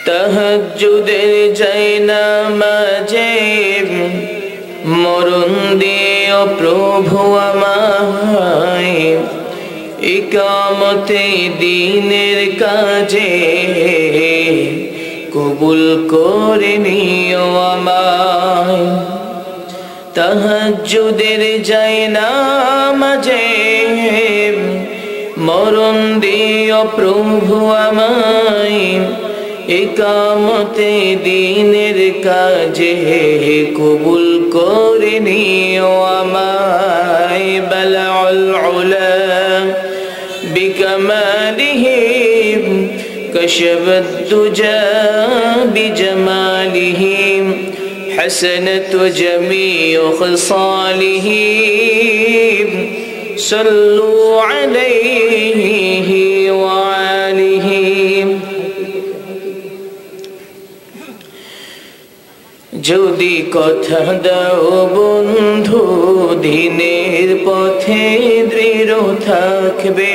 তাহাজ্জুদের জায়নামাজে মরণ দিও প্রভু আমায়, ইকামতে দ্বীনের কাজে কবুল করে নিও আমায়। তাহাজ্জুদের জায়নামাজে মরণ দিও প্রভু আমায়, ইকামতে দ্বীনের কাজে কবুল করে নিও আমায়। বালাউল উলা বিকামালিহি কাশাফাদ দুজা বিজামালিহি حسنت جميع خصاله صلوا عليه وآله। যদি কথা দাও বন্ধু দিনের পথে দৃঢ় থাকবে,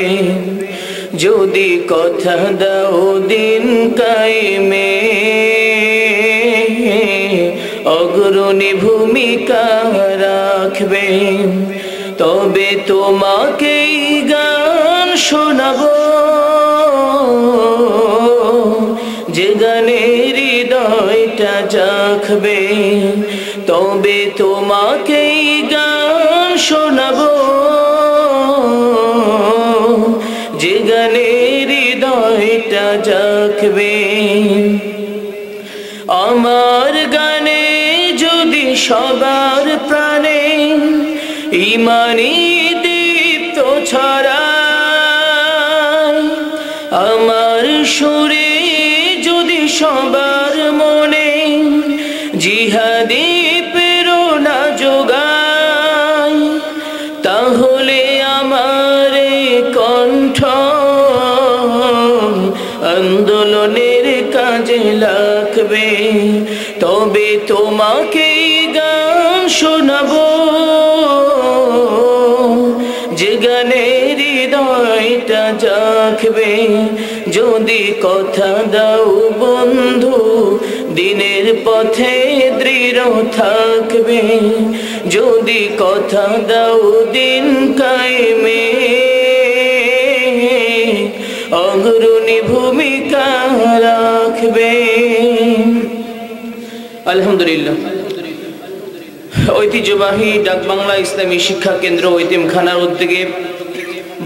যদি কথা দাও দিন কায়েমে অগ্রণী ভূমিকা রাখবে, তবে তোমাকেই গান শোনাবো যে গানে হৃদয়টা জাগবে, তবে তোমাকেই গান শোনাবো যে গানে হৃদয়টা জাগবে। আমার গানে যদি সবার প্রাণে ঈমানি দীপ্ত ছড়ায়, আমার সুরে যদি সবার মনে জিহাদি প্রেরণা যোগায়, তাহলে আমার কণ্ঠ আন্দোলনের কাজে লাগবে, তবে তোমাকেই গান শোনাবো যে গানে হৃদয়টা জাগবে। যদি কথা দাও বন্ধু দিনের পথে দৃঢ় থাকবে, যদি কথা দাও দিন কায়েমে অগ্রণী ভূমিকা রাখবে। আলহামদুলিল্লাহ। ঐতিহ্যবাহী ডাকবাংলা ইসলামী শিক্ষা কেন্দ্র এতিমখানার উদ্যোগে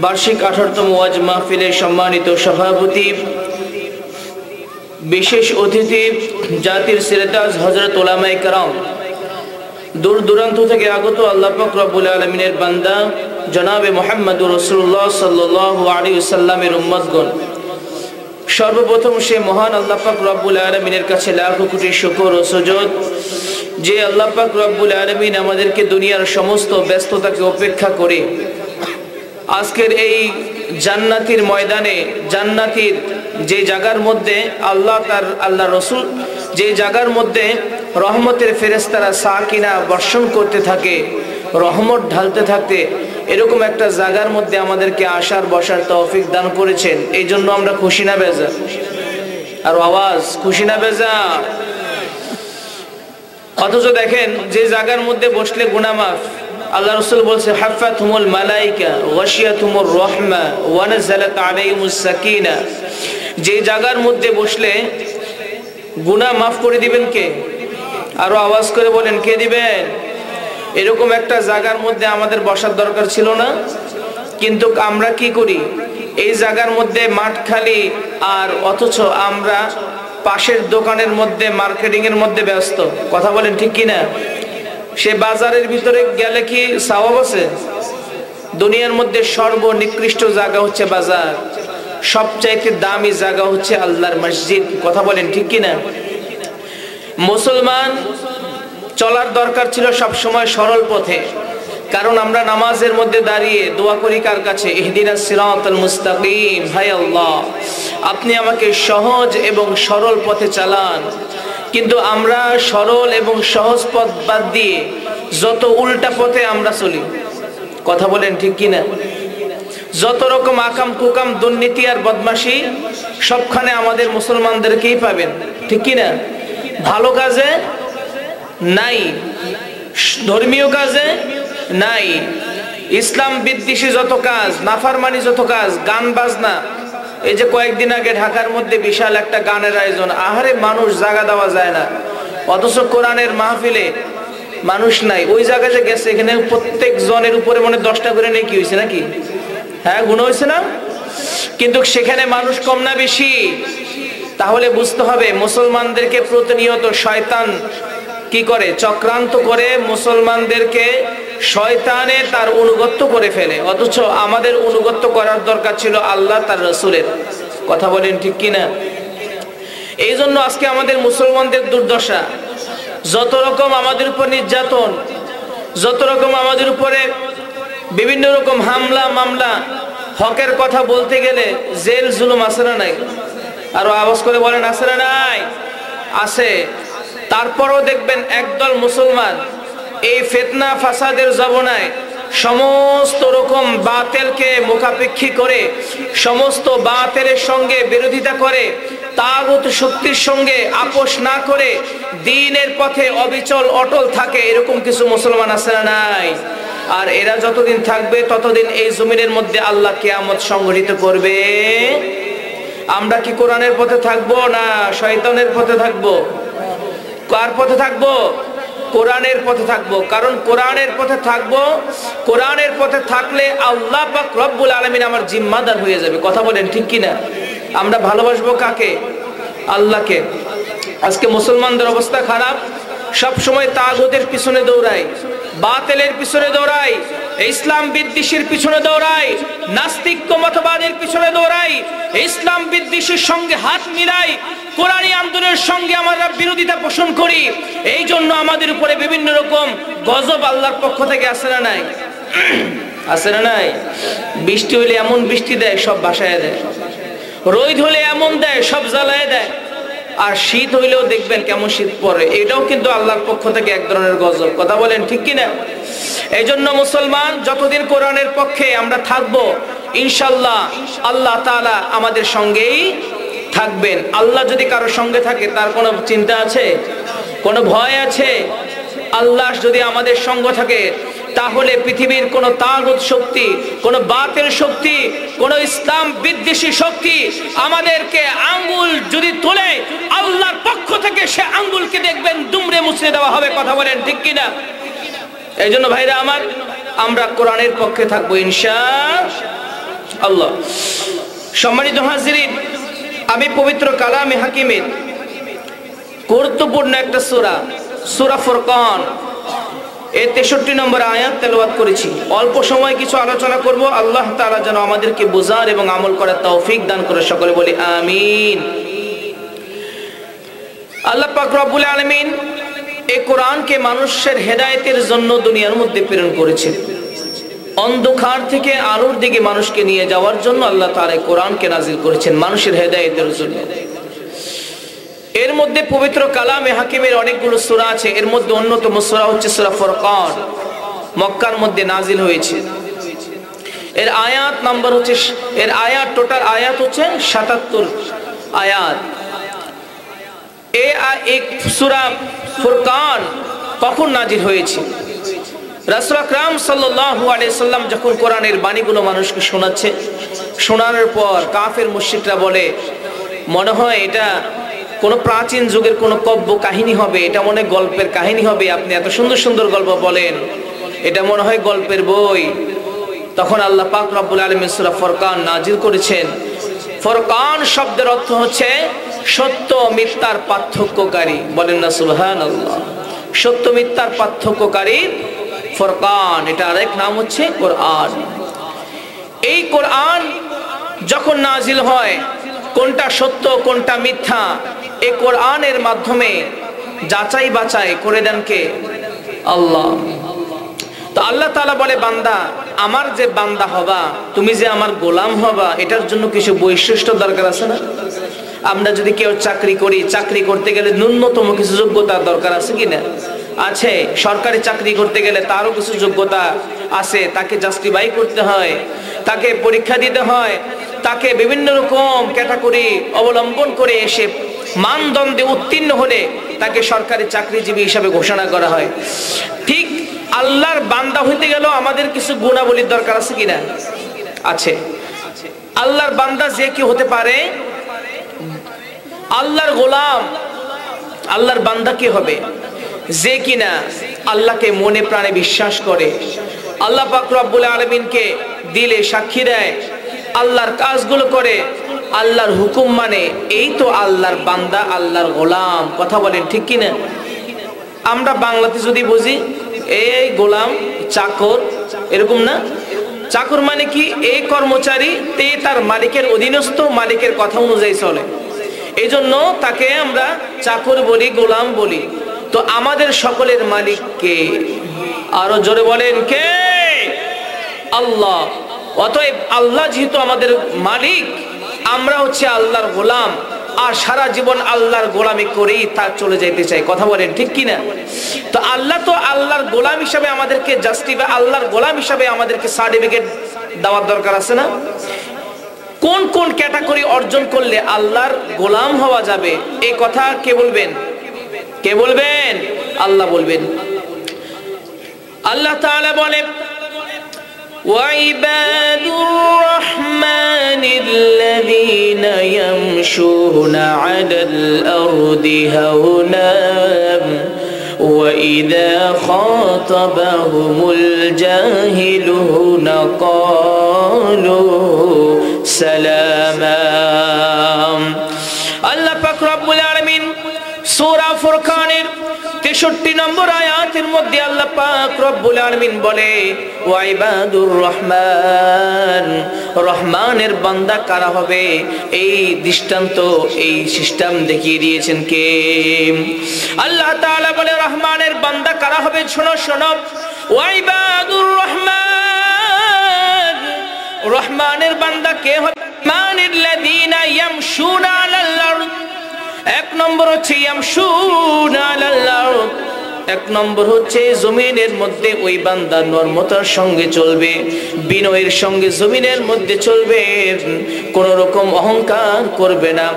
বার্ষিক 18তম ওয়াজ মাহফিলের সম্মানিত সভাপতি, বিশেষ অতিথি, জাতির সিরাতাজ হযরত উলামায়ে কেরাম, দূর দূরান্ত থেকে আগত আল্লাহ পাক রব্বুল আলামিনের বান্দা জনাবে মুহাম্মদুর রাসূলুল্লাহ সাল্লাল্লাহু আলাইহি ওয়াসাল্লামের উম্মতগণ, সর্বপ্রথম সে মহান আল্লাহ পাক রব্বুল আলামিনের কাছে লাখো কোটি শুকর ও সুজুদ, যে আল্লাহ পাক রব্বুল আলামিন আমাদেরকে দুনিয়ার সমস্ত ব্যস্ততাকে উপেক্ষা করে আজকের এই জান্নাতের ময়দানে, জান্নাতের যে জায়গার মধ্যে আল্লাহ রসুল যে জায়গার মধ্যে রহমতের ফেরেশতারা সাকিনা বর্ষণ করতে থাকে, রহমত ঢালতে থাকে, এরকম একটা জায়গার মধ্যে আমাদেরকে আসার বসার তৌফিক দান করেছেন। এই জন্য আমরা খুশি না বেজার? আর আওয়াজ খুশি না বেজার? অথচ দেখেন যে জায়গার মধ্যে বসলে গুনাহ মাফ, আল্লাহ রাসূল বলছে হাফাতুমুল মালাইকা ওয়াশিয়াতুমুর রাহমা ওয়া নাযালাত আলাইহিমুস সাকিনা, যে জায়গার মধ্যে বসলে গুনাহ মাফ করে দিবেন কে? আরো আওয়াজ করে বলেন, কে দিবেন? এরকম একটা জায়গার মধ্যে আমাদের বসার দরকার ছিল না, কিন্তু আমরা কি করি? এই জায়গার মধ্যে মাঠ খালি, আর অথচ আমরা পাশের দোকানের মধ্যে মার্কেটিং এর মধ্যে ব্যস্ত। কথা বলেন ঠিক কিনা? সে বাজারের ভিতরে গেলে কি সওয়াব আছে? দুনিয়ার মধ্যে সর্বনিকৃষ্ট জায়গা হচ্ছে বাজার, সবচাইতে দামি জায়গা হচ্ছে আল্লাহর মসজিদ। কথা বলেন ঠিক কিনা? মুসলমান চলার দরকার ছিল সব সময় সরল পথে, কারণ আমরা নামাজের মধ্যে দাঁড়িয়ে দোয়া করি কার কাছে? ইহদিনাস সিরাতাল মুস্তাকিম, হায় আল্লাহ আপনি আমাকে সহজ এবং সরল পথে চালান। কিন্তু আমরা সরল এবং সহজ পথ বাদ দিয়ে যত উল্টা পথে আমরা চলি। কথা বলেন ঠিক কিনা? যত রকম আকাম কুকাম দুর্নীতি আর বদমাশি সবখানে আমাদের মুসলমানদেরকেই পাবেন, ঠিক কি না? ভালো কাজে নাই, ধর্মীয় কাজে নাই, ইসলাম বিদ্বেষী যত কাজ, নাফরমানি যত কাজ, গান বাজনা। এই যে কয়েকদিন আগে ঢাকার মধ্যে বিশাল একটা গানের আয়োজন, আহারে মানুষ জায়গা দেওয়া যায় না, অথচ কোরআনের মাহফিলে মানুষ নাই। ওই জায়গায় যে গেছে এখানে প্রত্যেক জনের উপরে মনে 10টা করে নেকি হয়েছে নাকি? হ্যাঁ, গুণ হয়েছে না? কিন্তু সেখানে মানুষ কম না বেশি? তাহলে বুঝতে হবে মুসলমানদেরকে প্রতিনিয়ত শয়তান কি করে? চক্রান্ত করে মুসলমানদেরকে শয়তানে তার অনুগত্য করে ফেলে। অথচ আমাদের অনুগত্য করার দরকার ছিল আল্লাহ তার রাসূলের। কথা বলেন ঠিক কিনা? এই জন্য আজকে আমাদের মুসলমানদের দুর্দশা। যত রকম আমাদের উপর নির্যাতন, যত রকম আমাদের উপরে বিভিন্ন রকম হামলা মামলা, হকের কথা বলতে গেলে জেল জুলুম আছে না নাই? আরো আওয়াজ করে বলেন আছে না নাই? আছে। তারপরও দেখবেন একদল মুসলমান এই ফিতনা ফাসাদের জমানায় সমস্ত রকম বাতিলকে মুখাপেক্ষী করে, সমস্ত বাতিলের সঙ্গে বিরোধিতা করে, তাগুত শক্তির সঙ্গে আপোষ না করে দ্বীনের পথে অবিচল অটল থাকে। এরকম কিছু মুসলমান আছে না নাই? আর এরা যতদিন থাকবে ততদিন এই জমিনের মধ্যে আল্লাহ কিয়ামত সংঘটিত করবে। আমরা কি কোরআনের পথে থাকবো না শয়তানের পথে থাকবো? কার পথে থাকবো? কোরআনের পথে থাকবো। কারণ কোরআনের পথে থাকবো, কোরআনের পথে থাকলে আল্লাহ পাক রব্বুল আলামিন আমার জিম্মাদার হয়ে যাবে। কথা বলেন ঠিক কিনা? আমরা ভালোবাসবো কাকে? আল্লাহকে। আজকে মুসলমানদের অবস্থা খারাপ, সব সময় তাগুতের পিছনে দৌড়ায়, বাতিলের পিছনে দৌড়ায়, ইসলাম বিদ্বেষীর পিছনে দৌড়ায়, নাস্তিক্য মতবাদের পিছনে দৌড়ায়, ইসলাম বিদ্বেষীর সঙ্গে হাত মিলাই কোরআনী আন্দোলনের সঙ্গে আমরা বিরোধিতা পোষণ করি। এই জন্য আমাদের উপরে বিভিন্ন রকম গজব আল্লাহর পক্ষ থেকে আসে না নাই? আসে না নাই? বৃষ্টি হইলে এমন বৃষ্টি দেয় সব ভাসায় দেয়, রোদ হলে এমন দেয় সব জ্বালায় দেয়, আর শীত হইলেও দেখবেন কেমন শীত পড়ে। এটাও কিন্তু আল্লাহর পক্ষ থেকে এক ধরনের গজব। কথা বলেন ঠিক কিনা? এই জন্য মুসলমান যতদিন কোরআনের পক্ষে আমরা থাকবো, ইনশাল্লাহ আল্লাহ তাআলা আমাদের সঙ্গেই থাকবেন। আল্লাহ যদি কারোর সঙ্গে থাকে তার কোনো চিন্তা আছে? কোনো ভয় আছে? আল্লাহ যদি আমাদের সঙ্গ থাকে তাহলে পৃথিবীর কোন তাগুত শক্তি, কোন বাতিল শক্তি, কোন ইসলাম বিদ্বেষী শক্তি আমাদেরকে আঙ্গুল যদি তোলে, আল্লাহর পক্ষ থেকে সে আঙ্গুলকে দেখবেন দুমড়ে মুচড়ে দেওয়া হবে। কথা বলেন ঠিক কিনা? এই জন্য ভাইরা আমার, আমরা কোরআনের পক্ষে থাকবো ইনশাআল্লাহ। সম্মানিত হাজিরিন, আমি পবিত্র কালামে হাকিমের গুরুত্বপূর্ণ একটা সূরা, সূরা ফুরকান, এই 63 নম্বর আয়াত তেলাওয়াত করেছি। অল্প সময় কিছু আলোচনা করব। আল্লাহ তাআলা যেন আমাদেরকে বোঝার এবং আমল করার তৌফিক দান করে। সকলে বলি আমিন। আল্লাহ পাক রব্বুল আলামিন এই কোরআনকে মানুষের হেদায়েতের জন্য দুনিয়ার মধ্যে প্রেরণ করেছেন। অন্ধকার থেকে আলোর দিকে মানুষকে নিয়ে যাওয়ার জন্য আল্লাহ তাআলা কোরআনকে নাজিল করেছেন মানুষের হেদায়েতের জন্য। এর মধ্যে পবিত্র কালামে হাকিমের অনেকগুলো সূরা আছে। এর মধ্যে অন্যতম সূরা হচ্ছে সূরা ফুরকান, মক্কার মধ্যে নাজিল হয়েছে। এর আয়াত নাম্বার হচ্ছে, এর আয়াত টোটাল আয়াত হচ্ছে 77 আয়াত। এই সূরা ফুরকান কখন নাজিল হয়েছে? রাসূল আকরাম সাল্লাল্লাহু আলাইহি সাল্লাম যখন কোরআনের বাণীগুলো মানুষকে শোনাচ্ছে, শোনানোর পর কাফের মুশরিকরা বলে, মনে হয় এটা কোন প্রাচীন যুগের কোন কাব্য কাহিনী হবে, এটা মনে হয় গল্পের কাহিনী হবে, আপনি এত সুন্দর সুন্দর গল্প বলেন, এটা মনে হয় গল্পের বই। তখন আল্লাহ পাক রব্বুল আলামিন সূরা ফুরকান নাজিল করেছেন। ফুরকান শব্দের অর্থ হচ্ছে সত্য মিথ্যার পার্থক্যকারী। বলেন না সুবহানাল্লাহ। সত্য মিথ্যার পার্থক্যকারী ফুরকান, এটা আরেক নাম হচ্ছে কোরআন। এই কোরআন যখন নাজিল হয়, কোনটা সত্য কোনটা মিথ্যা, এই কোরআনের মাধ্যমে যাচাই বাছাই করে দেন কে? আল্লাহ। তো আল্লাহ তাআলা বলে, বান্দা, আমার যে বান্দা হবা, তুমি যে আমার গোলাম হবা, এটার জন্য কিছু বৈশিষ্ট্য দরকার আছে না? আমরা যদি কেউ চাকরি করি, চাকরি করতে গেলে ন্যূনতম কিছু যোগ্যতার দরকার আছে কিনা? আছে। সরকারি চাকরি করতে গেলে তারও কিছু যোগ্যতা আছে, তাকে জাস্টিফাই করতে হয়, তাকে পরীক্ষা দিতে হয়, তাকে বিভিন্ন রকম ক্যাটাগরি অবলম্বন করে এসে মানদণ্ডে উত্তীর্ণ হলে তাকে সরকারি চাকরিজীবী হিসাবে ঘোষণা করা হয়। ঠিক আল্লাহর বান্দা হইতে গেল আমাদের কিছু গুণাবলীর দরকার আছে কিনা? আছে। আল্লাহর বান্দা যে কি হতে পারে? আল্লাহর গোলাম, আল্লাহর বান্দা কি হবে? যে কিনা আল্লাহকে মনে প্রাণে বিশ্বাস করে, আল্লাহ পাক রব্বুল আলামিনকে দিলে সাক্ষী দেয়, আল্লাহর কাজগুলো করে, আল্লাহর হুকুম মানে, এই তো আল্লাহর বান্দা, আল্লাহর গোলাম। কথা বলেন ঠিক কিনা? আমরা বাংলাতে যদি বুঝি এই গোলাম, চাকর, এরকম না? চাকর মানে কি? এই কর্মচারী, তে তার মালিকের অধীনস্থ, মালিকের কথা অনুযায়ী চলে, এই জন্য তাকে আমরা চাকর বলি, গোলাম বলি। তো আমাদের সকলের মালিক কে? আরো জোরে বলেন কে? আল্লাহ। অতএব আল্লাহ যেহেতু আমাদের মালিক, আমরা হচ্ছে আল্লাহর গোলাম, আর সারা জীবন আল্লাহর গোলামি করেই তা চলে যাইতে চাই। কথা বলেন ঠিক কিনা? তো আল্লাহ তো আল্লাহর গোলাম হিসাবে আমাদেরকে জাস্টিফাই, আল্লাহর গোলাম হিসাবে আমাদেরকে সার্টিফিকেট দেওয়ার দরকার আছে না? কোন কোন ক্যাটাগরি অর্জন করলে আল্লাহর গোলাম হওয়া যাবে, এই কথা কে বলবেন? কে বলবেন? আল্লাহ বলবেন। আল্লাহ তাআলা বলেন, وَعِبَادُ الرَّحْمَنِ الَّذِينَ يَمْشُونَ عَلَى الْأَرْضِ هَوْنًا وَإِذَا خَاطَبَهُمُ الْجَاهِلُونَ قَالُوا سَلَامًا। আল্লাহ পাক রব্বুল আলামিন সূরা ফুরকানের 63 নম্বর আয়াতের মধ্যে আল্লাহ পাক রব্বুল আলামিন বলে, ওয়াইবাদুর রহমান, রহমানের বান্দা কারা হবে? এই দৃষ্টান্ত, এই সিস্টেম দেখিয়ে দিয়েছেন কে? আল্লাহ তাআলা বলে রহমানের বান্দা কারা হবে? শোনো শোনো, ওয়াইবাদুর রহমান, রহমানের বান্দা কে হবে? মানিল্লাযীনা ইয়ামশুনা আলাল আরদ। এক নম্বর হচ্ছে ইয়ামশুনা আলাল আরদ, এক নম্বর হচ্ছে জমিনের মধ্যে ওই বান্দা নরমতার সঙ্গে চলবে, বিনয়ের সঙ্গে জমিনের মধ্যে চলবে, কোন রকম অহংকার করবে না।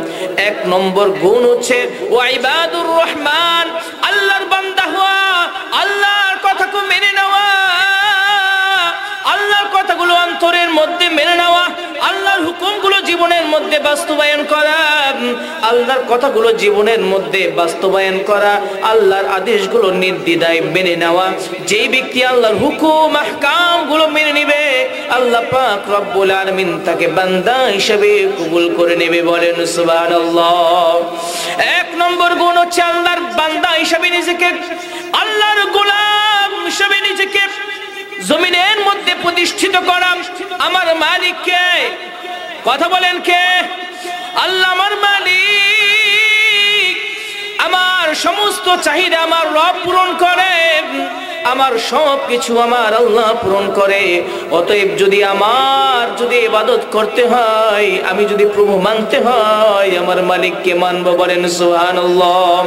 এক নম্বর গুণ হচ্ছে ওয়াইবাদুর রহমান, আল্লাহর বান্দা হওয়া, আল্লাহর কথাকে মেনে নেওয়া, আল্লাহর কথাগুলো অন্তরের মধ্যে মেনে নেওয়া, আল্লাহর হুকুমগুলো জীবনের মধ্যে বাস্তবায়ন করা, আল্লাহর কথাগুলো জীবনের মধ্যে বাস্তবায়ন করা, আল্লাহর আদেশগুলো নির্দ্বিধায় মেনে নেওয়া। যেই ব্যক্তি আল্লাহর হুকুম আহকামগুলো মেনে নেবে, আল্লাহ পাক রব্বুল আলামিন তাকে বান্দা হিসেবে কবুল করে নেবে। বলেন সুবহানাল্লাহ। এক নম্বর গুণ হচ্ছে আল্লাহর বান্দা হিসেবে নিজেকে, আল্লাহর গোলাম হিসেবে নিজেকে জমিনের মধ্যে প্রতিষ্ঠিত করা। আমার মালিক কে? কথা বলেন কে? আল্লাহ আমার মালিক, আমার সমস্ত চাহিদা আমার রব পূরণ করে, আমার সব কিছু আমার আল্লাহ পূরণ করে। অতএব যদি আমার যদি ইবাদত করতে হয়, আমি যদি প্রভু মানতে হয়, আমার মালিককে মানবো। বলেন সুবহানাল্লাহ।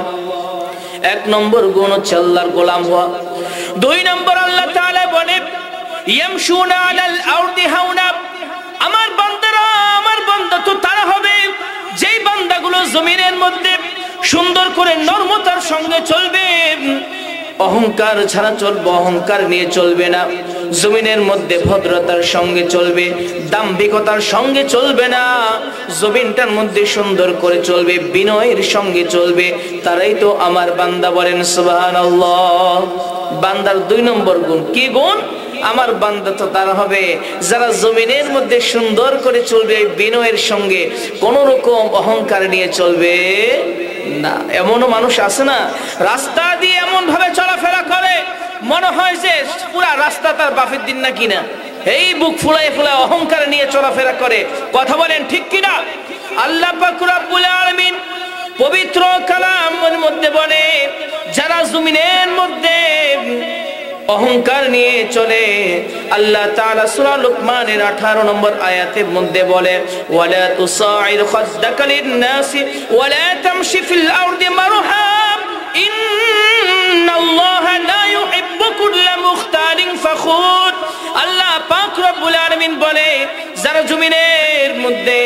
এক নম্বর গুণ হচ্ছে আল্লাহর গোলাম হওয়া। দুই নম্বর আল্লাহ তাআলা বলে ইয়ামশুনা আলাল আরদি হাওনা, আমার বান্দারা, আমার বান্দা তো তারা হবে যেই বান্দাগুলো জমিনের মধ্যে সুন্দর করে নরমতার সঙ্গে চলবে, অহংকার ছাড়া চলবে, অহংকার নিয়ে চলবে না, জমিনের মধ্যে ভদ্রতার সঙ্গে চলবে, দাম্ভিকতার সঙ্গে চলবে না, জমিনটার মধ্যে সুন্দর করে চলবে, বিনয়ের সঙ্গে চলবে, তারাই তো আমার বান্দা। বলেন সুবহানাল্লাহ। বান্দার দুই নম্বর গুণ কি গুণ? আমার বান্দা তো তারা হবে যারা জমিনের মধ্যে সুন্দর করে চলবে, বিনয়ের সঙ্গে, কোন রকম অহংকার নিয়ে চলবে না। এমনও মানুষ আছে না, রাস্তা দিয়ে এমন ভাবে চলাফেরা করে মনে হয় যে পুরা রাস্তা তার বাপের দিন না কিনা, এই বুক ফুলায় ফুলায় অহংকার নিয়ে চলাফেরা করে। কথা বলেন ঠিক কিনা? আল্লাহ পাক রব্বুল আলামিন পবিত্র কালামের মধ্যে বলে, যারা জমিনের মধ্যে অহংকার নিয়ে চলে, আল্লাহ তাআলা সূরা লুকমানের 18 নম্বর আয়াতের মধ্যে বলে, ওয়ালা তুসাইর খাদ্দাকা লিন-নাসি ওয়ালা তামশি ফিল আরদি মারহা ইন্নাল্লাহা লা ইউহিব্বু কুল্লা মুখতালিন ফাখুর। আল্লাহ পাক রব্বুল আলামিন বলে, যারা জমিনের মধ্যে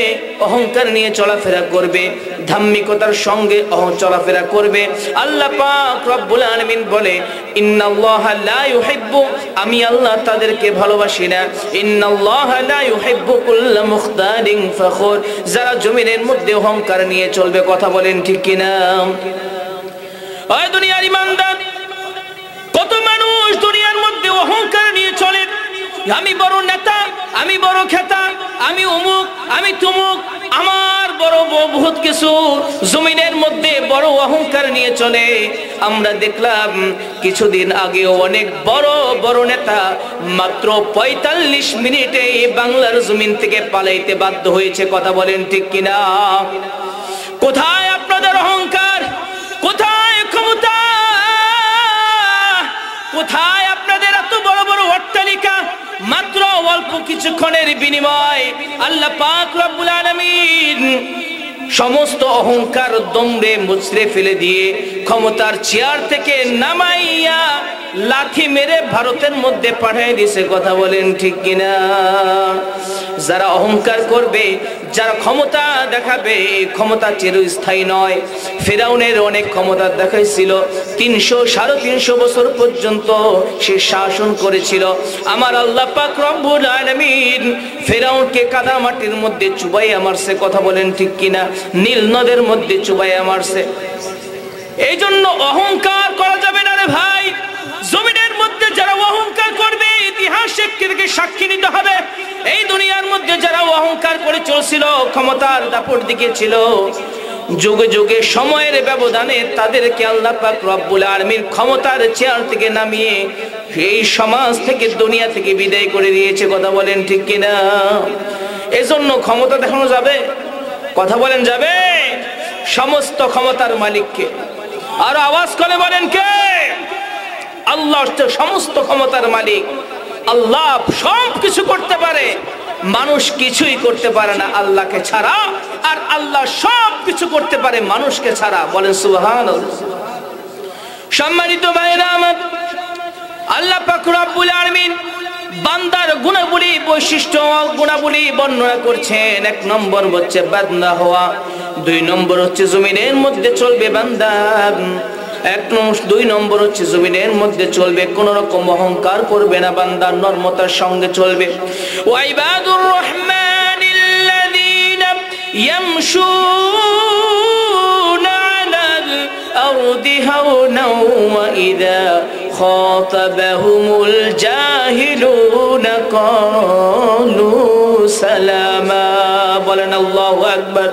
অহংকার নিয়ে চলাফেরা করবে, ধার্মিকতার সঙ্গে চলাফেরা করবে, আল্লাহ পাক রব্বুল আলামিন বলে ইন্নাল্লাহা লা ইউহিব্বু, আমি আল্লাহ তাদেরকে ভালোবাসি না। ইন্নাল্লাহা লা ইউহিব্বু কুল্লা মুখতালিন ফখুর, যারা জমিনের মধ্যে অহংকার নিয়ে চলবে। কথা বলেন ঠিক কিনা? ওই দুনিয়ার ইমানদার, কত মানুষ দুনিয়ার মধ্যে অহংকার নিয়ে চলে, আমি বড় নেতা, আমি বড় খেতা, আমি অমুক, আমি তুমুক, আমার বড় বহুত কিছু, জমিনের মধ্যে বড় অহংকার নিয়ে চলে। আমরা দেখলাম কিছুদিন আগে অনেক বড় বড় নেতা মাত্র ৪৫ মিনিটে বাংলার জমিন থেকে পালাইতে বাধ্য হয়েছে। কথা বলেন ঠিক কিনা? কোথায় আপনাদের অহংকার? কোথায় ক্ষমতা? কোথায় আপনাদের এত বড় বড় অট্টালিকা? মাত্র অল্প কিছুক্ষণের বিনিময় আল্লাহ পাক রব্বুল আলামিন সমস্ত অহংকার দমড়ে মুচড়ে ফেলে দিয়ে ক্ষমতার চেয়ার থেকে নামাইয়া লাথি মেরে ভারতের মধ্যে পাঠিয়ে দিয়েছে। কথা বলেন ঠিক কিনা? যারা অহংকার করবে, যারা ক্ষমতা দেখাবে, এই ক্ষমতা চিরস্থায়ী নয়। ফিরাউনের অনেক ক্ষমতা দেখাইছিল, ৩০০-৩৫০ বছর পর্যন্ত সে শাসন করেছিল। আমার আল্লাহ পাক রব্বুল আলামিন ফিরাউনকে কাদা মাটির মধ্যে চুবাইয়া মারছে। কথা বলেন ঠিক কিনা? নীল নদের মধ্যে চুবাইয়া মারছে। এই জন্য অহংকার করা যাবে না রে ভাই। জমিনের মধ্যে যারা অহংকার করবে, ইতিহাসকে সাক্ষী নিতে হবে। এই দুনিয়ার মধ্যে যারা অহংকার করে চলছিল, ক্ষমতার দাপট দেখিয়েছিল, যুগে যুগে সময়ের ব্যবধানে তাদেরকে আল্লাহ পাক রব্বুল আলামিন ক্ষমতার চেয়ার থেকে নামিয়ে এই সমাজ থেকে, দুনিয়া থেকে বিদায় করে দিয়েছে। কথা বলেন ঠিক কিনা? এজন্য ক্ষমতা দেখানো যাবে? কথা বলেন যাবে? সমস্ত ক্ষমতার মালিককে। আর আওয়াজ করে বলেন কে? আল্লাহ সমস্ত ক্ষমতার মালিক। আল্লাহ সব কিছু করতে পারে, মানুষ কিছুই করতে পারে না আল্লাহকে ছাড়া। আর আল্লাহ সব কিছু করতে পারে মানুষকে ছাড়া। বলেন সুবহানাল্লাহ। সম্মানিত ভাইরা আমার, আল্লাহ পাক রব্বুল আলামিন বান্দার গুণাবলী, বৈশিষ্ট্য, গুণাবলী বর্ণনা করছেন। ১ নম্বর হচ্ছে বান্দা হওয়া, ২ নম্বর হচ্ছে জমিনের মধ্যে চলবে বান্দা, ২ নম্বর হচ্ছে জমিনের মধ্যে চলবে, কোন রকম অহংকার করবে না, বান্দা নরমতার সঙ্গে চলবে। ওয়াইবাদুর রহমানিল্লাযীনা ইয়ামশুনা আলাল আরদি হাওনাও ওয়া ইযা খাতাবাহুমুল জাহিলুনা ক্বালু সালামা। বলেন আল্লাহু আকবার।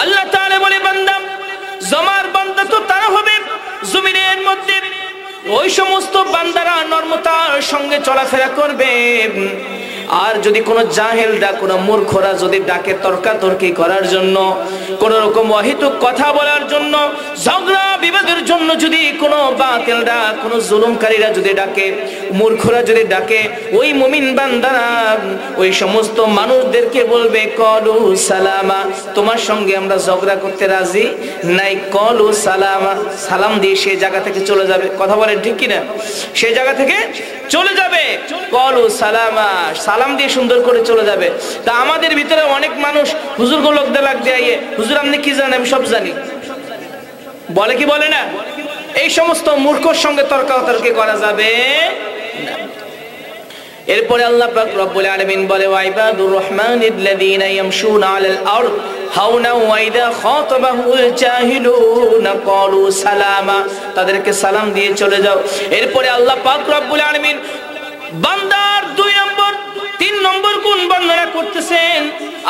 আল্লাহ তাআলা বলে বান্দা, জমার বান্দা তো তারা হবে জমিনের মধ্যে ওই সমস্ত বান্দারা নরমতার সঙ্গে চলাফেরা করবে। আর যদি কোনো জাহেলরা, কোনো মূর্খরা যদি ডাকে তর্কাতর্কি করার জন্য, কোন রকম অহেতুক কথা বলার জন্য, ঝগড়া বিবাদের জন্য যদি কোনো বাতিলরা, কোনো জুলুমকারীরা যদি ডাকে, মূর্খরা যদি ডাকে, ওই মুমিন বান্দারা ওই সমস্ত মানুষদেরকে বলবে কলু সালামা, তোমার সঙ্গে আমরা ঝগড়া করতে রাজি নাই। কলু সালামা, সালাম দিয়ে সেই জায়গা থেকে চলে যাবে। কথা বলেন ঠিক কিনা? সেই জায়গা থেকে চলে যাবে। কলু সালামা, সালাম দিয়ে সুন্দর করে চলে যাবে। তা আমাদের ভিতরে অনেক মানুষ হুজুরকে লোক দিয়ে লাগ দিয়ে, হুজুর আপনি কি জানেন? আমি সব জানি বলে, কি বলে না? এই সমস্ত মূর্খর সঙ্গে তর্কাতর্কি করা যাবে না। এরপরে আল্লাহ পাক রব্বুল আলামিন বলে ওয়াইবাদুর রহমানিল্লাযীনা ইয়ামশুনা আলাল আরদ হাওনা ওয়া ইযা খাতাবাহুল জাহিলুনা ক্বালু সালামা, তাদেরকে সালাম দিয়ে চলে যাও। এরপরে আল্লাহ পাক রব্বুল আলামিন বান্দার ২ নম্বর ৩ নম্বর গুণ বর্ণনা করতেছেন।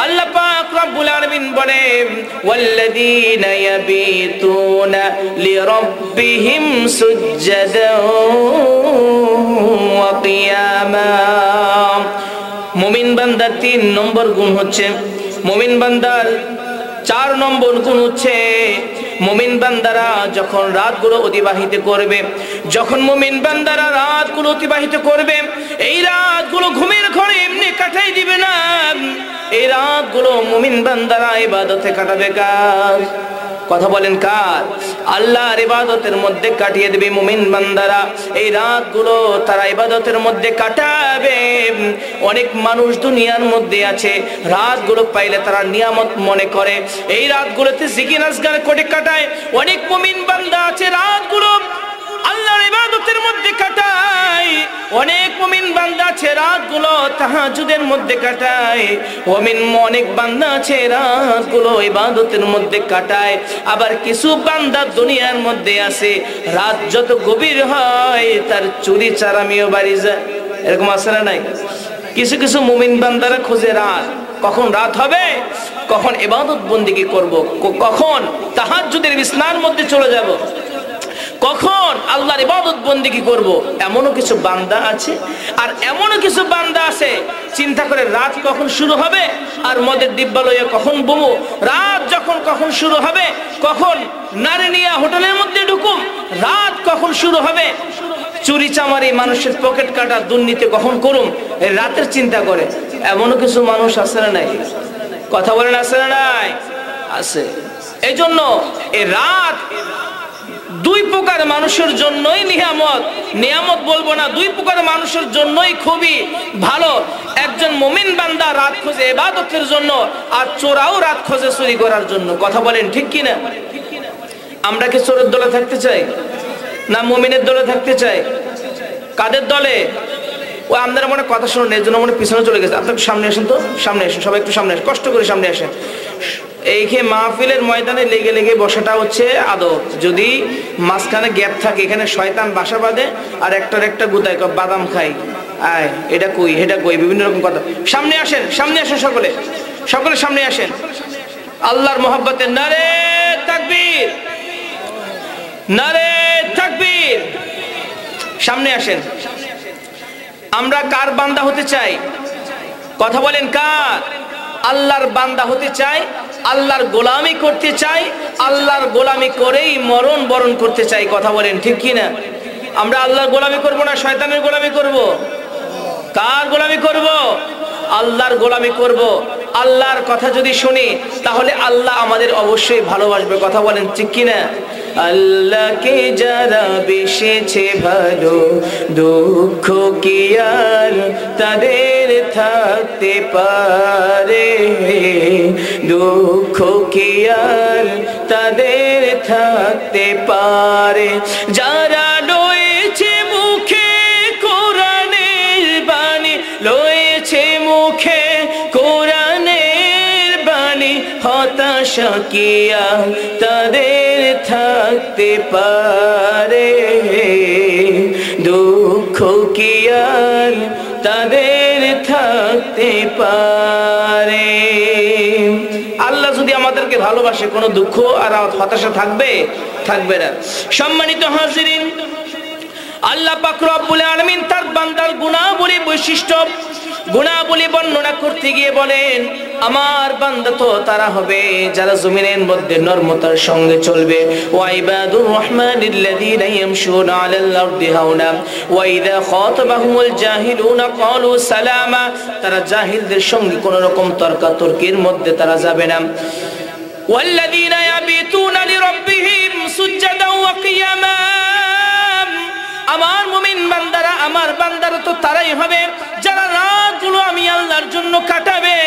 আল্লাহ পাক রব্বুল আলামিন বলেন ওয়াল্লাযীনা ইয়াবিতুনা লিরাব্বিহিম সুজদান ওয়া কিয়ামা। মুমিন বান্দার ৩ নম্বর গুণ হচ্ছে, মুমিন বান্দার ৪ নম্বর গুণ হচ্ছে, মুমিন বান্দারা যখন রাতগুলো অতিবাহিত করবে, যখন মুমিন বান্দারা রাতগুলো অতিবাহিত করবে, এই রাতগুলো ঘুমের ঘরে এমনি কাটাই দিবে না। এই রাতগুলো মুমিন বান্দারা ইবাদতে কাটাবে। কার কথা বলেন? কার? আল্লাহর ইবাদতের মধ্যে কাটিয়ে দেবে মুমিন বান্দারা। এই রাতগুলো তারা ইবাদতের মধ্যে কাটাবে। অনেক মানুষ দুনিয়ার মধ্যে আছে, রাতগুলো পাইলে তারা নিয়ামত মনে করে, এই রাতগুলোতে জিকির আজকার করে কাটায়। অনেক মুমিন বান্দা আছে রাতগুলো আল্লাহর ইবাদতের মধ্যে কাটায়। অনেক মুমিন বান্দা আছে রাতগুলো তাহাজ্জুদের মধ্যে কাটায়। অনেক বান্দা আছে রাতগুলো ইবাদতের মধ্যে কাটায়। আবার কিছু বান্দা দুনিয়ার মধ্যে আছে, রাত যত গভীর হয় তার চুরি চারামিও বাড়ি যায়। এরকম আছে না নাই? কিছু কিছু মুমিন বান্দারা খোঁজে রাত, কখন রাত হবে, কখন ইবাদত বন্দেগী করব, কখন তাহাজ্জুদের বিছানার মধ্যে চলে যাব, কখন আল্লাহর ইবাদত বন্দেগী করব। এমনও কিছু বান্দা আছে, আর এমনও কিছু বান্দা আছে চিন্তা করে রাত কখন শুরু হবে আর মদের ডিব্বা লইয়া কখন বমু, রাত যখন কখন শুরু হবে, কখন নারী নিয়ে হোটেলের মধ্যে ঢুকুম, রাত কখন শুরু হবে, চুরি চামারি মানুষের পকেট কাটা দুর্নীতি কখন করুম, এই রাতের চিন্তা করে। এমনও কিছু মানুষ আছে না নাই? কথা বলেন আছে না নাই? আছে। এই জন্য এই রাত দুই প্রকার মানুষের জন্যই নিয়ামত, নিয়ামত বলবো না, দুই প্রকার মানুষের জন্যই খুবই ভালো। একজন মুমিন বান্দা রাত খোঁজে ইবাদতের জন্য, আর চোরাও রাত খোঁজে চুরি করার জন্য। কথা বলেন ঠিক কি না? আমরা কি চোরের দলে থাকতে চাই না মুমিনের দলে থাকতে চাই? কাদের দলে? ও আপনারা মনে কথা শুনুন, এর জন্য মনে পিছনে চলে গেছে। আপনার সামনে আসেন তো, সামনে আসেন সবাই, একটু সামনে আসেন, কষ্ট করে সামনে আসেন। এইখানে মাহফিলের ময়দানে লেগে লেগে বসাটা হচ্ছে আদব। যদি মাঝখানে গ্যাপ থাকে, এখানে শয়তান বাসা বাঁধে আর একটার একটা গুতায় বাদাম খাই, আয় এটা কই এটা কই, বিভিন্ন রকম কথা। সামনে আসেন, সামনে আসেন, সকলে সকলে সামনে আসেন। আল্লাহর মহব্বতে নারে তাকবীর, নারে তাকবীর। সামনে আসেন। আমরা কার বান্দা হতে চাই? কথা বলেন কার? আল্লাহর বান্দা হতে চাই, আল্লাহর গোলামি করতে চাই, আল্লাহর গোলামি করেই মরণ বরণ করতে চাই। কথা বলেন ঠিক কি না? আমরা আল্লাহর গোলামি করব না শয়তানের গোলামি করব? কার গোলামি করব? আল্লাহর গোলামি করব। আল্লাহর কথা যদি শুনি তাহলে আল্লাহ আমাদের অবশ্যই ভালোবাসবে। কথা বলেন ঠিক কি না? আল্লাহকে যারা বেসেছে ভালো, দুঃখ কি আর তাদের থাকতে পারে, দুঃখ কি আর তাদের থাকতে পারে। যারা রয়েছে মুখে কোরআনের বাণী, রয়েছে মুখে কোরআনের বাণী, হতাশা কি আর তাদের থাকতে পারে, দুঃখ কি আর তাদের থাকতে পারে। আল্লাহ যদি আমাদেরকে ভালোবাসে, কোনো দুঃখ আর হতাশা থাকবে? থাকবে না। সম্মানিত হাজিরিন, আল্লাহ পাক রব্বুল আলামিন তার বান্দার গুনাহবলী বৈশিষ্ট্য গুনাহবলী বর্ণনা করতে গিয়ে বলেন, আমার বান্দা তো তারা হবে যারা জমিনের মধ্যে নরমতার সঙ্গে চলবে। ওয়া ইবাদুর রহমানিল্লাযীনা ইয়ামশুনা আলাল আরদি হাওনা ওয়া ইযা খাতাবাহুমুল জাহিলুনা ক্বালু সালামা। তারা জাহিলদের সঙ্গে কোনো রকম তর্কাতর্কির মধ্যে তারা যাবে না। ওয়াল্লাযীনা ইয়াবিতুনা লিরাব্বিহিম সুজদান ওয়া কিয়ামা। আমার মুমিন বান্দারা, আমার বান্দারা তো তারাই হবে যারা রাতগুলো আমি আল্লাহর জন্য কাটাবে।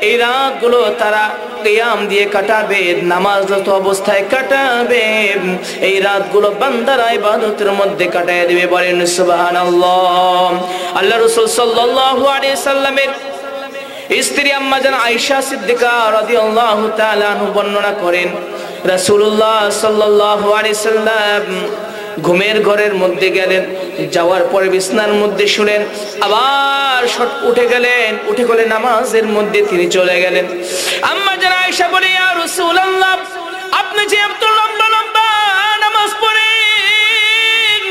এই রাতগুলো তারা কিয়াম দিয়ে কাটাবে, নামাজরত অবস্থায় কাটাবে। এই রাতগুলো বান্দারা ইবাদতের মধ্যে কাটায় দিবে। বলেন সুবহানাল্লাহ। আল্লাহ রাসূল সাল্লাল্লাহু আলাইহি সাল্লামের স্ত্রী আম্মা জান আয়েশা সিদ্দিকা রাদিয়াল্লাহু তাআলা আনহা বর্ণনা করেন, রাসূলুল্লাহ সাল্লাল্লাহু আলাইহি সাল্লাম ঘুমের ঘরের মধ্যে গেলেন, যাওয়ার পরে বিছানার মধ্যে শুলেন, আবার উঠে গেলেন, উঠে গেলে নামাজের মধ্যে তিনি চলে গেলেন। আম্মা জান আয়েশা বলে, ইয়া রাসূলুল্লাহ, আপনি যে এত লম্বা লম্বা নামাজ পড়েন,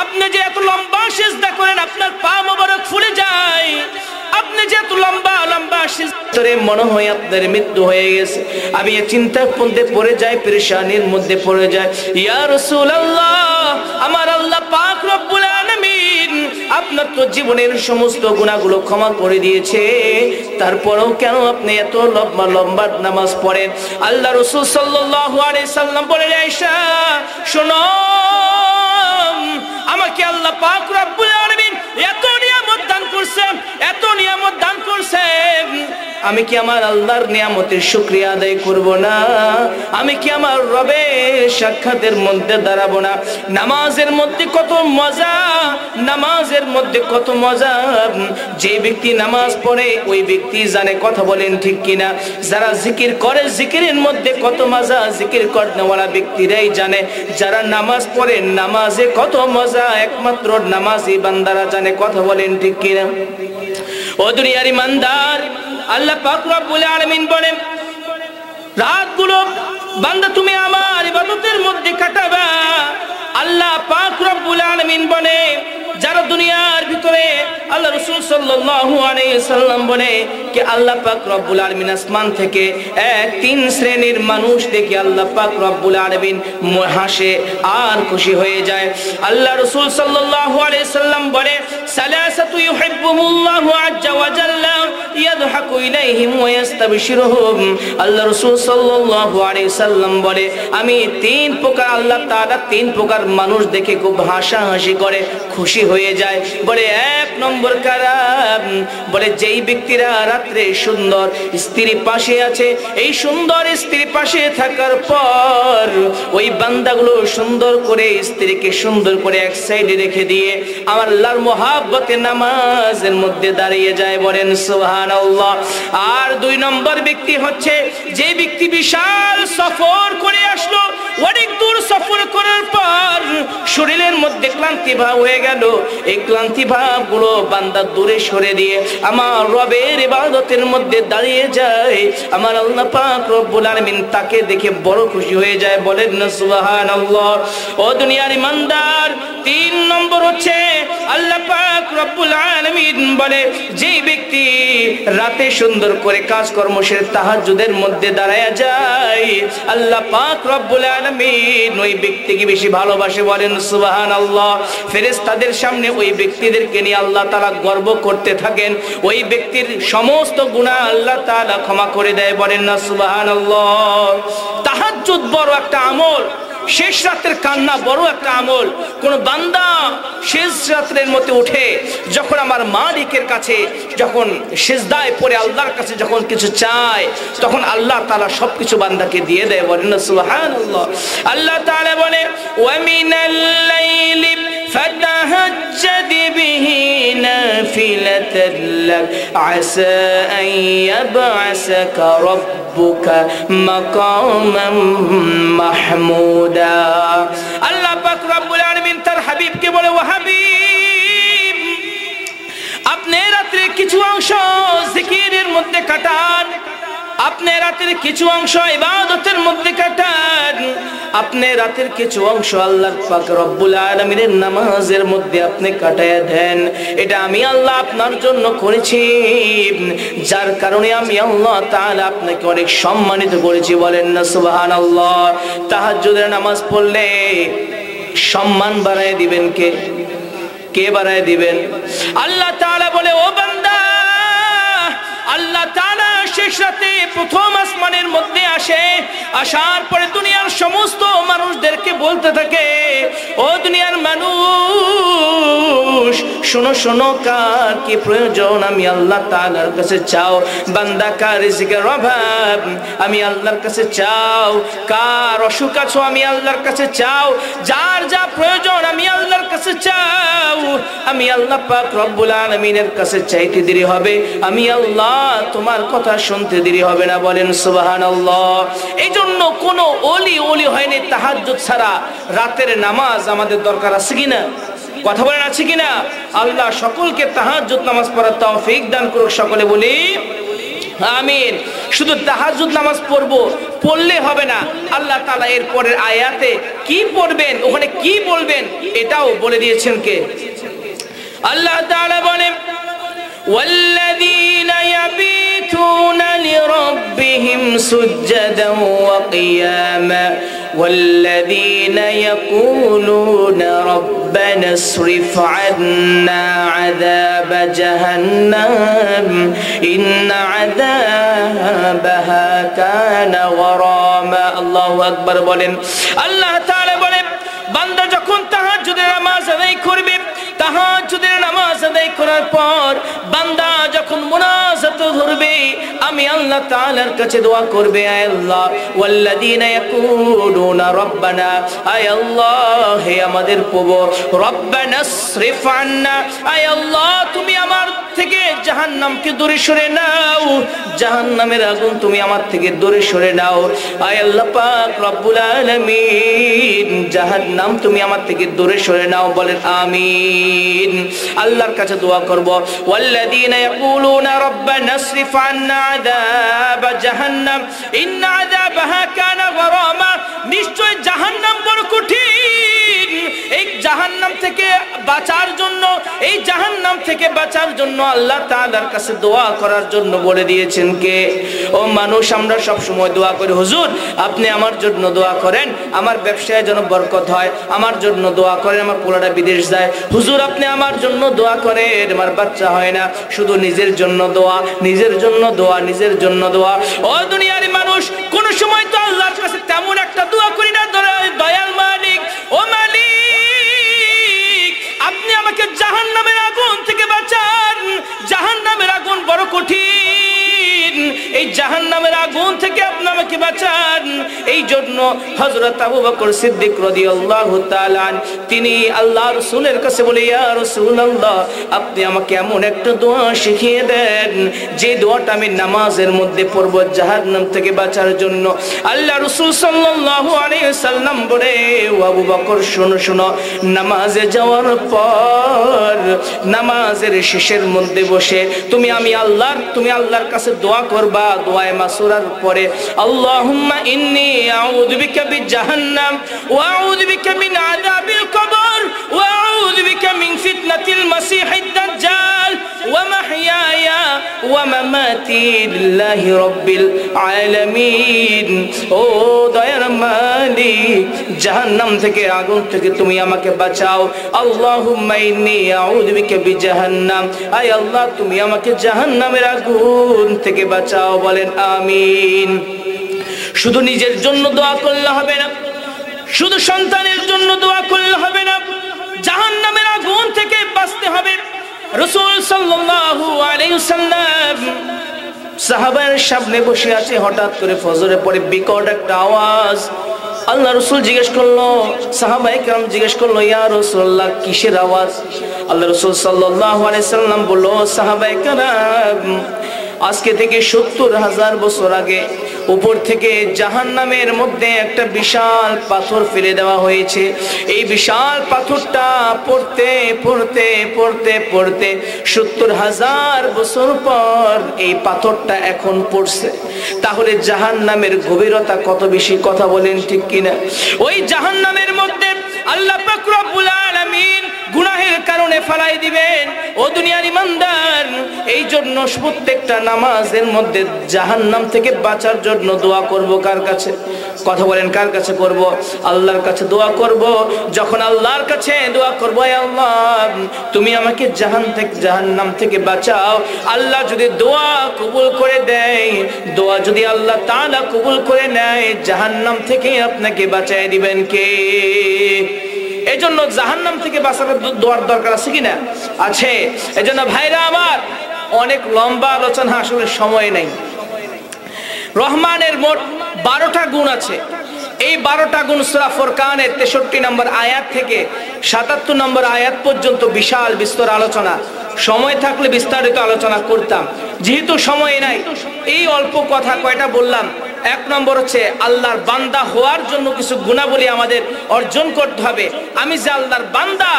আপনি যে এত লম্বা সিজদা করেন, আপনার পা মোবারক ফুলে যায়, আপনি যে এত লম্বা লম্বা সিজদারে মনে হয় আপনার মৃত্যু হয়ে গেছে। আমি এই চিন্তার মধ্যে পড়ে যাই, পেরেশানির মধ্যে পড়ে যাই। ইয়া রাসূলুল্লাহ, আমার আল্লাহ পাক রব্বুল আলামিন আপনি আপনার তো জীবনের সমস্ত গুনাহগুলো ক্ষমা করে দিয়েছে, তারপরেও কেন আপনি এত লম্বা লম্বা নামাজ পড়েন? আল্লাহ রাসূল সাল্লাল্লাহু আলাইহি সাল্লাম বলেন, আয়েশা শোনো, আমাকে আল্লাহ পাক রব্বুল আলামিন এত নিয়ামত দান করছেন, এত নিয়ামত দান করছেন, আমি কি আমার আল্লাহর নিয়ামতের শুকরিয়া আদায় করব না? আমি কি আমার রবের সাক্ষাতের মধ্যে দাঁড়াবো না? নামাজের মধ্যে কত মজা, নামাজের মধ্যে কত মজা। যে ব্যক্তি নামাজ পড়ে ওই ব্যক্তি জানে, কথা বলেন ঠিক কিনা? যারা জিকির করে জিকিরের মধ্যে কত মজা, জিকির করেওয়ালা ব্যক্তিরাই জানে। যারা নামাজ পড়ে নামাজে কত মজা একমাত্র নামাজি বান্দারা জানে, কথা বলেন ঠিক কিনা? ও দুনিয়ার ইমানদার, আল্লাহ পাক রব্বুল আলামিন বলেন, রাতগুলো বান্দা তুমি আমার ইবাদতের মধ্যে কাটাবা। আল্লাহ পাক রব্বুল আলামিন বলে, যারা দুনিয়ার ভিতরে আল্লাহ রাসূল সাল্লাল্লাহু আলাইহি সাল্লাম বলে কি আল্লাহ পাক রব্বুল আলামিন আসমান থেকে তিন শ্রেণীর মানুষ দেখে আল্লাহ পাক রব্বুল আলামিন হাসে আর খুশি হয়ে যায়। আল্লাহ রাসূল সাল্লাল্লাহু আলাইহি সাল্লাম বলে, সালাসাতু ইউহিব্বুহুল্লাহু আজ্জা ওয়া জাল্লা ইয়াদহাকু ইলাইহিম ওয়া ইস্তাবশিরুহুম। আল্লাহ রাসূল সাল্লাল্লাহু আলাইহি সাল্লাম বলে, আমি তিন প্রকার আল্লাহ তাআলা তিন প্রকার মানুষ দেখে খুব হাসাহাসি করে, খুশি হয়ে যায়। বলে এক নম্বর কারা? বলে যেই ব্যক্তিরা রাত্রে সুন্দর স্ত্রী পাশে আছে, এই সুন্দর স্ত্রী পাশে থাকার পর ওই বান্দাগুলো সুন্দর করে স্ত্রীকে সুন্দর করে এক সাইডে রেখে দিয়ে আমার আল্লাহর মহব্বতে নামাজের মধ্যে দাঁড়িয়ে যায়, বলেন সুবহানাল্লাহ। আর দুই নম্বর ব্যক্তি হচ্ছে যে ব্যক্তি বিশাল সফর করে আসলো, অনেক দূর সফর করার পর শরীরের মধ্যে ক্লান্তি ভাব হয়ে গেল, এই ক্লান্তি ভাব গুলো বান্দা দূরে সরে দিয়ে আমার রবের ইবাদতের মধ্যে দাঁড়িয়ে যায়, আমার আল্লাহ পাক রব্বুল আলামিন তাকে দেখে বড় খুশি হয়ে যায়, বলেন না সুবহানাল্লাহ। ও দুনিয়ার ইমানদার, তিন নম্বর হচ্ছে আল্লাহ পাক রব্বুল আলামিন বলে, যেই ব্যক্তি রাতে সুন্দর করে কাজকর্ম সেরে তাহাজ্জুদের মধ্যে দাঁড়ায় যায়, আল্লাহ পাক রব্বুল আলামিন ওই ব্যক্তিকে বেশি ভালোবাসে, বলেন সুবহানাল্লাহ। ফেরেশতাদের সামনে ওই ব্যক্তিদেরকে নিয়ে আল্লাহ তাআলা গর্ব করতে থাকেন, ওই ব্যক্তির সমস্ত গুনাহ আল্লাহ তাআলা ক্ষমা করে দেয়, বলেন না সুবহানাল্লাহ। তাহাজ্জুদ বড় একটা আমল, শেষ রাতের কান্না বড় একটা আমল। কোন বান্দা শেষ রাতের মধ্যে উঠে যখন আমার মালিকের কাছে যখন সিজদায় পড়ে আল্লাহর কাছে যখন কিছু চায়, তখন আল্লাহ তাআলা সবকিছু বান্দাকে দিয়ে দেয়, বলেন না সুবহানাল্লাহ। আল্লাহ তাআলা বলে, ওয়া মিনাল লাইলি ফাতাহাজ্জাদ বিহি নাফিলাতান লাক আসা আন ইয়াবআসাকা রাব্বুকা মাকামান মাহমুদা। আল্লাহ পাক রব্বুল আলামিন তার হাবিবকে বলে, ও হাবিব, আপনি রাতে কিছু অংশ জিকিরের মধ্যে কাটান, আপনি রাতের কিছু অংশ ইবাদতের মধ্যে কাটান, আপনি রাতের কিছু অংশ আল্লাহ পাক রব্বুল আলামিনের নামাজের মধ্যে আপনি কাটায় দেন। এটা আমি আল্লাহ আপনার জন্য করেছি, যার কারণে আমি আল্লাহ তাআলা আপনাকে অনেক সম্মানিত করেছি, বলেন না সুবহানাল্লাহ। তাহাজ্জুদের নামাজ পড়লে সম্মান বাড়ায় দিবেন কে? কে বাড়ায় দিবেন? আল্লাহ তাআলা বলে, ও বান্দা, আল্লাহ তাআলা শেষ রাতে প্রথম আসমানের মধ্যে আসে, আসার পরে দুনিয়ার সমস্ত মানুষদেরকে বলতে থাকে, ও দুনিয়ার মানুষ, শোনো শোনো, কার কি প্রয়োজন আমি আল্লাহ তাআলার কাছে চাও। বান্দা কার রিজিকের অভাব আমি আল্লাহর কাছে চাও, কার অসুখ আছো আমি আল্লাহর কাছে চাও, যার যা প্রয়োজন আমি আল্লাহর কাছে চাও। আমি আল্লাহ পাক রব্বুল আলামিনের কাছে চাইতে দেরি হবে, আমি আল্লাহ তোমার কথা শুনতে দেরি হবে না, বলেন সুবহানাল্লাহ। এই জন্য কোন ওলি হয়নি তাহাজ্জুদ ছাড়া। রাতের নামাজ আমাদের দরকার আছে কিনা? কথা বলেন আছে কিনা? আল্লাহ সকলকে তাহাজ্জুদ নামাজ পড়ার তৌফিক দান করুক, সকলে বলি আমিন। শুধু তাহাজ্জুদ নামাজ পড়লে হবে না, আল্লাহ তাআলা এর পরের আয়াতে কি পড়বেন, ওখানে কি বলবেন এটাও বলে দিয়েছেন কে? আল্লাহ তাআলা বলেন, ওয়াল্লাযীনা ইয়াবিতুনা লিরাব্বিহিম সুজদান ওয়া কিয়ামা والذين يقولون ربنا اصرف عنا عذاب جهنم إن عذابها كان غراما الله أكبر বলেন আল্লাহ তাআলা বলেন বান্দা যখন তাহাজ্জুদের নামাজ আদায় করবে তাহাজ্জুদের নামাজ আদায় করার পর বান্দা যখন মুনাজাত ধরবে আমি আল্লাহ তাআলার কাছে দোয়া করবে আয় আল্লাহ ওয়াল্লাযীনা ইয়াকুলুনা রাব্বানা আয় আল্লাহ হে আমাদের প্রভু রাব্বানা আসরিফ আন্না আয় আল্লাহ তুমি আমার থেকে জাহান্নামকে দূরে সরিয়ে নাও জাহান্নামের আগুন তুমি আমার থেকে দূরে সরিয়ে নাও আয় আল্লাহ পাক রব্বুল আলামিন জাহান্নাম তুমি আমার থেকে দূরে সরিয়ে নাও বলেন আমিন আল্লাহর কাছে দোয়া করব ওয়াল্লাযীনা ইয়াকুলুনা রাব্বানা আসরিফ আন্না আযাব জাহান্নাম ইন্না আযাবাহা কানা গরামা নিশ্চয় জাহান্নাম বড় কঠিন এই জাহান্নাম থেকে বাঁচার জন্য এই জাহান্নাম থেকে বাঁচার জন্য আল্লাহ তাআলার কাছে দোয়া করার জন্য বলে দিয়েছেন কে ও মানুষ আমরা সব সময় দোয়া করি হুজুর আপনি আমার জন্য দোয়া করেন আমার ব্যবসায় যেন বরকত হয় আমার জন্য দোয়া করেন আমার পোলাটা বিদেশ যায় হুজুর আপনি আমার জন্য দোয়া করেন আমার বাচ্চা হয় না শুধু নিজের জন্য দোয়া নিজের জন্য দোয়া নিজের জন্য দোয়া ও দুনিয়ার মানুষ কোন সময় তো আল্লাহর কাছে তেমন একটা দোয়া করি না দয়াল মালিক ও মালিক আপনি আমাকে জাহান্নামের আগুন থেকে বাঁচান জাহান্নামের আগুন বড় কঠিন এই জাহান্নামের আগুন থেকে আপনি আমাকে বাঁচান এই জন্য হযরত আবু বকর সিদ্দিক রাদিয়াল্লাহু তাআলা তিনি আল্লাহর রাসূলের কাছে বলে ইয়া রাসূলুল্লাহ আপনি আমাকে এমন একটা দোয়া শিখিয়ে দেন যে দোয়াটা আমি নামাজের মধ্যে পড়ব জাহান্নাম থেকে বাঁচার জন্য আল্লাহ রাসূল সাল্লাল্লাহু আলাইহি ওয়াসাল্লাম বলে ও আবু বকর শোনো শোনো নামাজে যাওয়ার পর নামাজের শেষের মধ্যে বসে তুমি আল্লাহর কাছে দোয়া করবা দোয়ায়ে মাসুরার পরে আল্লাহুম্মা ইন্নী আউযু বিকা বিজাহান্নাম ওয়া আউযু বিকা মিন আযাবিল কবর ওয়া আউযু বিকা মিন ফিতনাতিল মাসিহিদ দাজ্জাল ওয়া মাহইয়ায়া ওয়া মামাতি লিল্লাহি রাব্বিল আলামিন ও দয়ার মালিক জাহান্নাম থেকে আগুন থেকে তুমি আমাকে বাঁচাও আল্লাহুম্মা ইন্নী আউযু বিকা বিজাহান্নাম আয় আল্লাহ তুমি আমাকে জাহান্নামের আগুন থেকে বাঁচাও বলেন আমিন শুধু নিজের জন্য দোয়া করলে হবে না শুধু সন্তানের জন্য দোয়া করলে হবে না জাহান্নামের আগুন থেকে বাঁচতে হবে রাসূল সাল্লাল্লাহু আলাইহি ওয়াসাল্লাম সাহাবাদের সামনে বসে আছে হঠাৎ করে ফজরের পরে বিকট একটা আওয়াজ আল্লাহ রাসূল জিজ্ঞেস করলো সাহাবায়ে কেরাম জিজ্ঞেস করলো ইয়া রাসূলুল্লাহ কিসের আওয়াজ আল্লাহ রাসূল সাল্লাল্লাহু আলাইহি সাল্লাম বলল সাহাবায়ে কেরাম আজকে থেকে ৭০,০০০ বছর আগে উপর থেকে জাহান্নামের মধ্যে একটা বিশাল পাথর ফেলে দেওয়া হয়েছে এই বিশাল পাথরটা পড়তে পড়তে পড়তে পড়তে ৭০,০০০ বছর পর এই পাথরটা এখন পড়ছে তাহলে জাহান্নামের গভীরতা কত বেশি কথা বলেন ঠিক কিনা ওই জাহান্নামের মধ্যে আল্লাহ পাক রব্বুল আলামিন গুনাহের কারণে ফালাই দিবেন ও দুনিয়ার ইমানদার এই জন্য প্রত্যেকটা নামাজের মধ্যে জাহান্নাম থেকে বাঁচার জন্য দোয়া করব কার কাছে কথা বলেন কার কাছে করব আল্লাহর কাছে দোয়া করব যখন আল্লাহর কাছে দোয়া করব হে আল্লাহ তুমি আমাকে জাহান্নাম থেকে বাঁচাও আল্লাহ যদি দোয়া কবুল করে দেয় দোয়া যদি আল্লাহ তাআলা কবুল করে নেয় জাহান্নাম থেকে আপনাকে বাঁচায় দিবেন কে এজন্য জাহান্নাম থেকে বাঁচার দোয়ার দরকার আছে কিনা আছে এজন্য ভাইরা আমার অনেক লম্বা আলোচনা আসলে সময় নেই রহমানের মোট 12টা গুণ আছে এই 12টা গুণ সূরা ফুরকানের 63 নম্বর আয়াত থেকে 77 নম্বর আয়াত পর্যন্ত বিশাল বিস্তর আলোচনা সময় থাকলে বিস্তারিত আলোচনা করতাম যেহেতু সময় নাই এই অল্প কথা কয়টা বললাম এক নম্বর হচ্ছে আল্লাহর বান্দা হওয়ার জন্য কিছু গুণাবলী আমাদের অর্জন করতে হবে আমি যে আল্লাহর বান্দা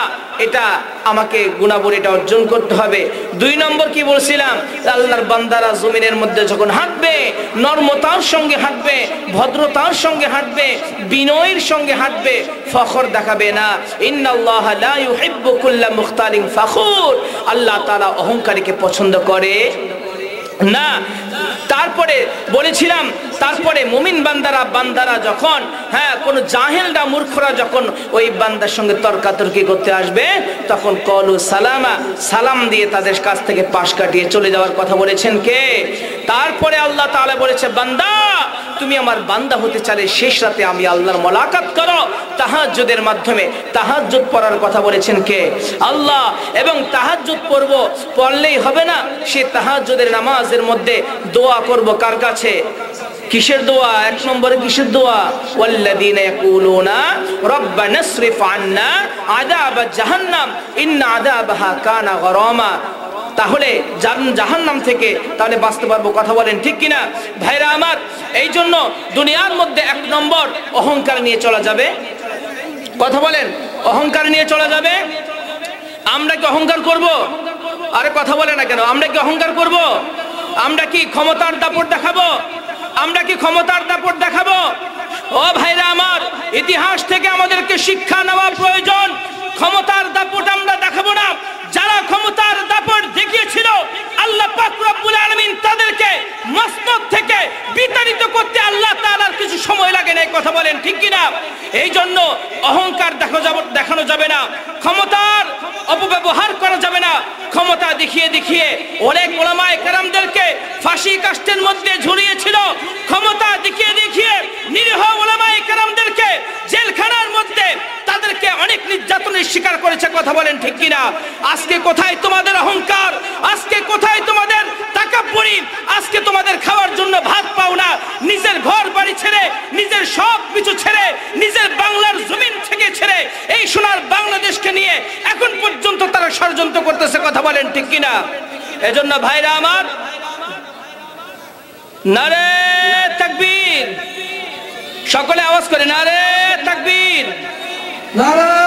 এটা আমাকে গুণাবলীটা অর্জন করতে হবে দুই নম্বর কি বলছিলাম আল্লাহর বান্দারা জমিনের মধ্যে যখন হাঁটবে নরমতার সঙ্গে হাঁটবে ভদ্রতার সঙ্গে হাঁটবে বিনয়ের সঙ্গে হাঁটবে ফখর দেখাবে না ইন্নাল্লাহা লা ইউহিব্বু কুল্লা মুখতালিন ফখুর আল্লাহ তাআলা অহংকারীকে পছন্দ করে না। তারপরে বলেছিলাম, তারপরে মুমিন বান্দারা যখন কোন জাহেলরা মূর্খরা যখন ওই বান্দার সঙ্গে তর্কাতর্কি করতে আসবে তখন কলু সালামা, সালাম দিয়ে তাদের কাছ থেকে পাশ কাটিয়ে চলে যাওয়ার কথা বলেছেন কে? তারপরে আল্লাহ তাআলা বলেছে, বান্দা তুমি আমার বান্দা হতে চাইলে শেষ রাতে আমি আল্লাহর মোলাকাত করো তাহাজ্জুদের মাধ্যমে। তাহাজ্জুদ পড়ার কথা বলেছেন কে? আল্লাহ। এবং তাহাজ্জুদ পড়লেই হবে না, সে তাহাজ্জুদের নামাজের মধ্যে দোয়া করব কার কাছে? কিসের দোয়া? এক নম্বরে কিসের দোয়া? ওয়াল্লাযীনা ইয়াকুলুনা রাব্বানা ইসরিফ আন্না আযাব জাহান্নাম ইন্না আযাবাহা কানা গরামা। তাহলে জাহান্নাম থেকে তাহলে বাঁচতে পারবো, কথা বলেন ঠিক কিনা ভাইরা আমার? এই জন্য দুনিয়ার মধ্যে এক নম্বর অহংকার নিয়ে চলা যাবে, কথা বলেন, অহংকার নিয়ে চলা যাবে। আমরা কি অহংকার করব? আরে কথা বলে না কেন? আমরা কি অহংকার করব? আমরা কি ক্ষমতার দাপট দেখাবো? আমরা কি ক্ষমতার দাপট দেখাবো? ও ভাইরা আমার, ইতিহাস থেকে আমাদেরকে শিক্ষা নেওয়া প্রয়োজন। ক্ষমতার দাপট আমরা দেখাবো না। যারা ক্ষমতার দাপট দেখিয়েছিল আল্লাহ পাক রব্বুল আলামিন তাদেরকে মসনদ থেকে বিতাড়িত করতে আল্লাহ তাআলার কিছু সময় লাগে না, কথা বলেন ঠিক কিনা? এই জন্য অহংকার দেখানো যাবে না, ক্ষমতার অপব্যবহার করা যাবে না। ক্ষমতা দেখিয়ে দেখিয়ে অনেক উলামায়ে কেরামদেরকে ফাঁসি কাষ্ঠের মধ্যে ঝুলিয়েছিল। ক্ষমতা দেখিয়ে দেখিয়ে নিরীহ উলামায়ে কেরামদেরকে জেলখানার মধ্যে তাদেরকে অনেক নির্যাতনের শিকার করেছে, কথা বলেন ঠিক কিনা? আজকে কোথায় তোমাদের অহংকার? আজকে কোথায় তোমাদের তাকাব্বুরি? আজকে তোমাদের খাওয়ার জন্য ভাত পাও না, নিজের ঘর বাড়ি ছেড়ে, নিজের সব কিছু ছেড়ে, নিজের বাংলার জমিন থেকে ছেড়ে এই সোনার বাংলাদেশকে নিয়ে এখন পর্যন্ত তারা ষড়যন্ত্র করতেছে, কথা বলেন ঠিক কিনা? এজন্য ভাইরা আমার, নারে তাকবীর, সকলে আওয়াজ করে নারে তাকবীর, নারে